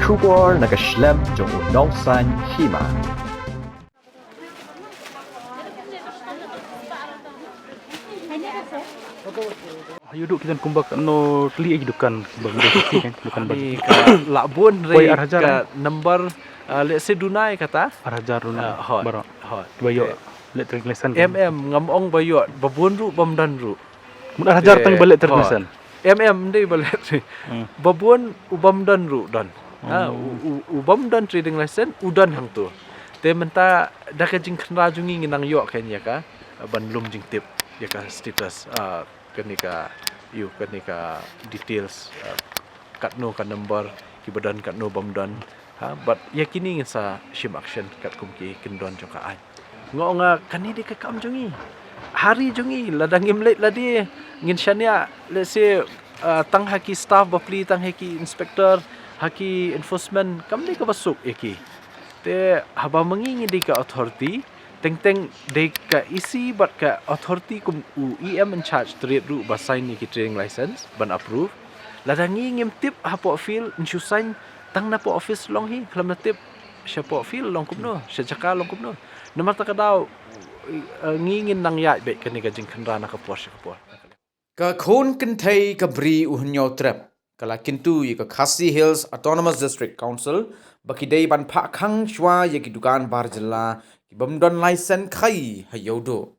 Schubor nakaschlem jong unongsan hima. Yuduk kita kumbak no teli dukan bang sih kan dukan bang. Ni ka labun Boy re arhajar, ka number let's say dunai kata Arhajar runa hot baro hot bayo electric lesson. ngamong bayo babun ru bamdan ru Mun arhajar tang balik terlesan. ndai balik babun ubamdan ru dan ubamdan trading license udan hang tu te menta da ka jing khnra jungi nginang yo kan ya ka ban lum jing tip ya ka status kenika details kat no ka number ki badan kat no bamdan but yakini sa shim action kat kumki kindon jong ka ai nga kani di ka kam jungi hari jungi ladang imlet ladi ngin shania let's say tang haki staff bapli tang haki inspector haki enforcement kam ni ka basuk eki te haba mangi di ka authority teng de ka isi bat ka authority kum UEM in charge trade ru ba sign ni ki trading license ban approve ladangi ngim tip hapo feel insusain tang na po office long hi klam na tip sya po feel long kum no sya jaka long kum no namar ta ka daw ngingin nang ya be ka ni ka jing khandra na ka por Ka khon kentei ka bri uhnyo trap kala kintu ye ka Khasi Hills Autonomous District Council bakidei ban pha khang chwa ye ki dukan bar jilla ki bamdon license khai hayodo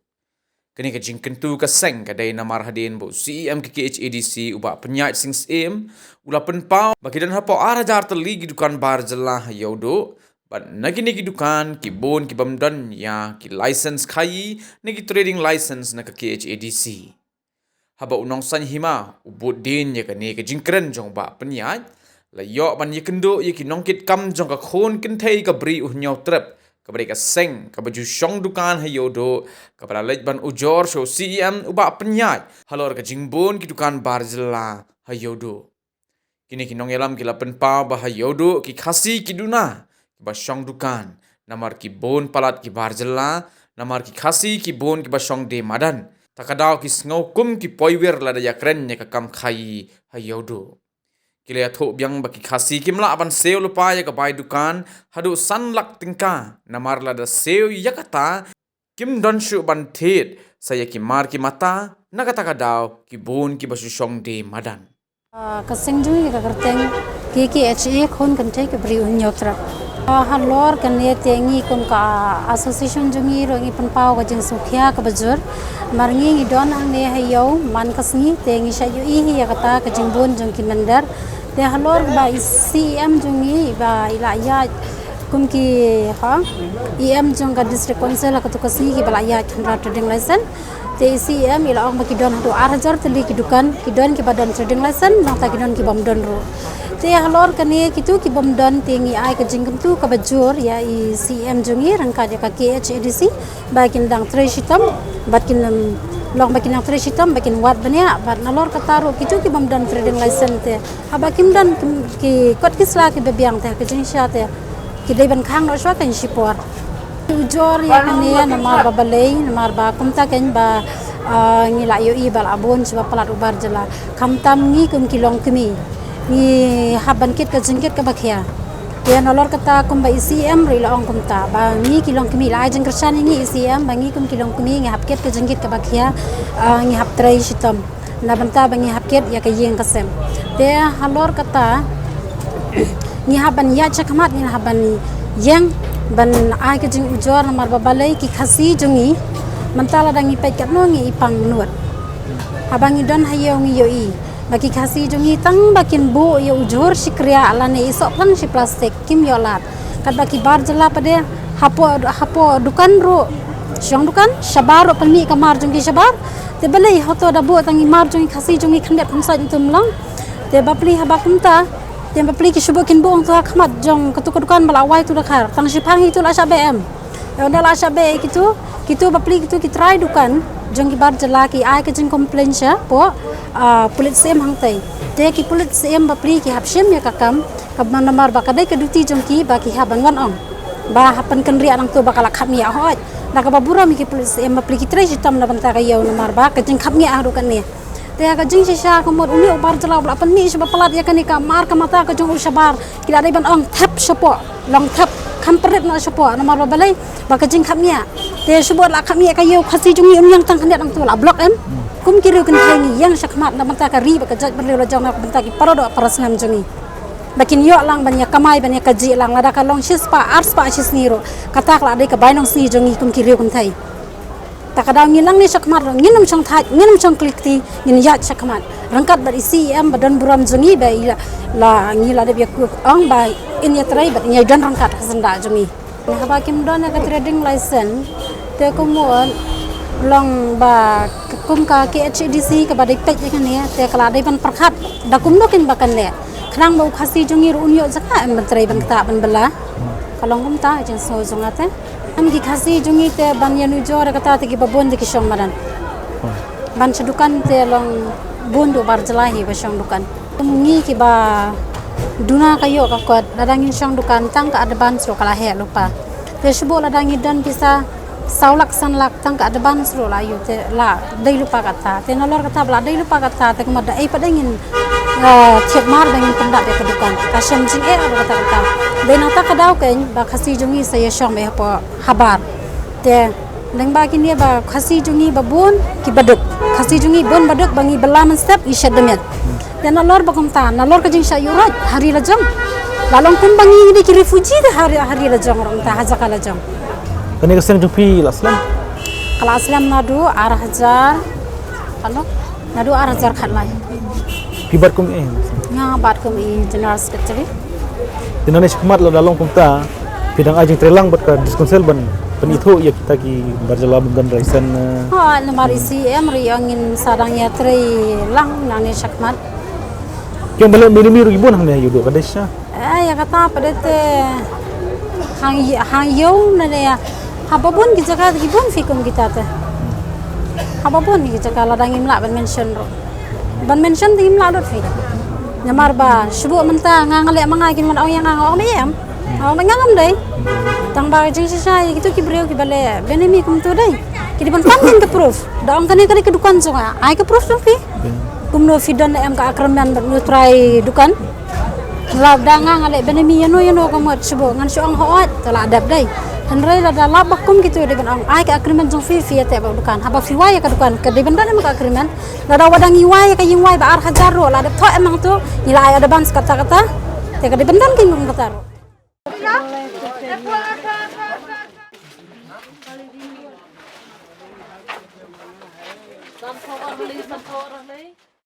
kini ka jing kintu ka seng ka dei namar hadin bo CEM ki KHADC uba penyait sing em ula pen pau bakidan hapo arajar teli ki dukan bar jilla hayodo but nagini ki dukan ki bon ki bamdon ya ki license khai ne ki trading license na ka KHADC haba unong san hima ubut din ya kani ka jingkren jong ba penyat la yo ban ye kendo ye ki nongkit kam jong ka khon kin thei ka bri uhnyo trep ka bri ka seng ka baju shong dukan hayodo ka bra lej ban ujor show CEM uba penyat halor ka jingbon ki dukan barzela hayodo kini ki nong elam ki la pen pa ba hayodo ki khasi ki duna ba shong dukan namar ki bon palat ki barzela namar ki khasi ki bon ki ba shong de madan takadaw ki sngaw kum ki poiwer la da yakren ne ka kam khai hayodo kile atho byang baki khasi kimla aban seo lupa ya ka bai dukan hadu san lak tingka namar la da seo yakata kim don shu ban thet saya ki mar ki mata nakata kadaw ki bon ki basu shong de madan kasing jui ka kerteng KKHA khon kan thai ka bri unyotra halor kan ne tengi kum ka association jungi ro ngi panpau ka jing sukhya ka bajur marngi ngi don ang ne hayo man kasngi tengi sha yu hi ya kata ka jingbon jung kin mandar te halor ba CM jungi ba ila ya kum ki ha EM jung ka district council ka to kasni ki bala ya chandra trading license te CM ila ong ba ki don hatu 8000 teli ki dukan ki don ki badan trading license nang ta ki don ki bam don ro te halor kani kitu ki bomdon tingi ai ka jingkem tu ka bajur ya i CM jungi rangka ja ka KHADC bakin dang treshitam bakin long bakin dang treshitam bakin wat bania bat nalor ka taru kitu ki bomdon trading license te abakim dan ki kot kisla ki bebiang te ka jingsha te ki dei ban khang no shwa kan shipor ujor ya kani namar babalei namar ba kumta kan ba ngila yo i bal abon chwa palat ubar jala kamtam ngi kum kilong kemi ni haban kit ka jingkit ka bakhya ya nolor kata kum ba ICM rila ong kumta ba ni kilong kemi la jing kersan ni ICM ba ngi kum kilong kemi ngi hap kit ka jingkit ka bakhya ngi hap trai shitam na banta ba ngi hap kit ya ka yeng kasem te halor kata ni haban ya chakmat ni haban ni yang ban ai ka jing ujor mar ba balai ki khasi jungi mantala dangi pet kat no ngi ipang nuat habangi don hayo ngi yo i baki khasi jungi tang bakin bu ya ujur shikriya alane isok lang si plastik kim yolat kat baki bar jela pade hapo dukan ro shong dukan shabar ro palmi kamar jungi shabar te bale hoto da bu tangi mar jungi khasi jungi khandet khamsa itum lang te bapli habakumta te bapli ki shubokin bu to khmat jong katu dukan bala wai tu dakhar tang shipang itu la shabem ya la shabe kitu bapli kitu ki try dukan jong ki bar jela ki ai ke jing complain sha po pulit sem hang tai te ki pulit sem bapri ki hapshem ya kakam kab namar ba kadai ke duti jong ki ba ki haban wan ong ba hapan kan ria nang tu bakala khami ya hot na ka babura mi ki pulit sem bapri ki try jitam na banta ka yaw namar ba ke jing khami a ru kan ne Te ka jing shisha ko mod uni bar jala bla pan mi shba palat ya kani ka mar ka mata ka jong ushabar kira dai ban ong tap shapo long tap kampret na shapo na mar balai ba ka jing khamia te shbo la khamia ka yo khasi jong ni yang tang khanet ang tu la blok em kum kiri kan thangi yang shakmat na mata ka ri ba ka jaj berle la jong na benta ki parodo parasnam jongi bakin yo lang banya kamai banya kaji lang lada ka long shis pa ars pa shis niro kata kala dai ka bainong sni jongi kum kiri kan thai takadang ngilang ni shakmat nginum chong thai nginum chong klikti ngin ya shakmat rangkat bar isi em badan buram jongi ba la ngila de biak ong ba in ya trai ba nyai dan rangkat senda jongi nah ba kim don ka trading license te kumon long ba kum ka KHDC ka ba dai pej kan ne te kala dai ban perkhat da kum no kin ba kan ne khrang bau khasi jongi ru unyo jaka em trai ban ta ban bela kalong kum ta jeng so jongate am gi khasi jongi te ban yanu jor kata te gi babon de ki shong maran ban sedukan te long bundu bar jelahi ba shong dukan ngi ki ba duna kayo ka kot ladangin shong dukan tang ka advance ro kala he lupa te shbo ladangin dan bisa saulak sanlak tang ka advance ro la yu te la dai lupa kata te nolor kata bla dai lupa kata te kemada ai padangin thiep mar bangin pendak be ka dukan ka sham jing e ro kata kata dai nata ka daw ken ba khasi jongi saya shong be po habar te leng ba kini ba khasi jongi ba bun ki baduk khasi jongi bun baduk bangi belaman step isya demet dan nalor bakom ta nalor ka jing sayurat hari lajang lalong kun bangi ni ki refugee de hari lajang orang ta haja kala jang Kani ka sen jumpi laslam. kala aslam nadu ar hajar alo nadu ar hajar khalai Pibat kum nga bat kum I general secretary Dinane shakmat la dalong kumta pidang ajing trelang bat ka diskonsel ban penitho ya kita ki barjala dan raisan ha lemari si emri angin sarang ya trei lang nane shakmat Kyang balik minimi ribun hang ne yudo kadesha. ya kata pada te hang yong nane ya hababun ki jaga ki bun fikum kita te hababun ki jaga ladangim la ban mention tim la dot fi nyamar ba shubu menta ngangale mangakin man aw yang ngang mayam aw mangam dai tang ba jing sisa gitu ki breu ki bale benemi kum tu dai ki ban pamin ke proof da ong tani kali ke dukan songa ai ke proof tu fi kum no fi dan em ka akraman ban no try dukan lab da ngangale benemi yano kamat shubu ngan shu ong hoat tala adab dai Henry la dalam bakum gitu di ban ai ka agreement jong fi te ba dukan haba fi waya ka dukan ke di ban dan ka agreement la da wadang iwaya ka yingwai ba ar hajar ro la da tho emang tu ila ay ada bans kata-kata te ka di ban dan king kata ro Sam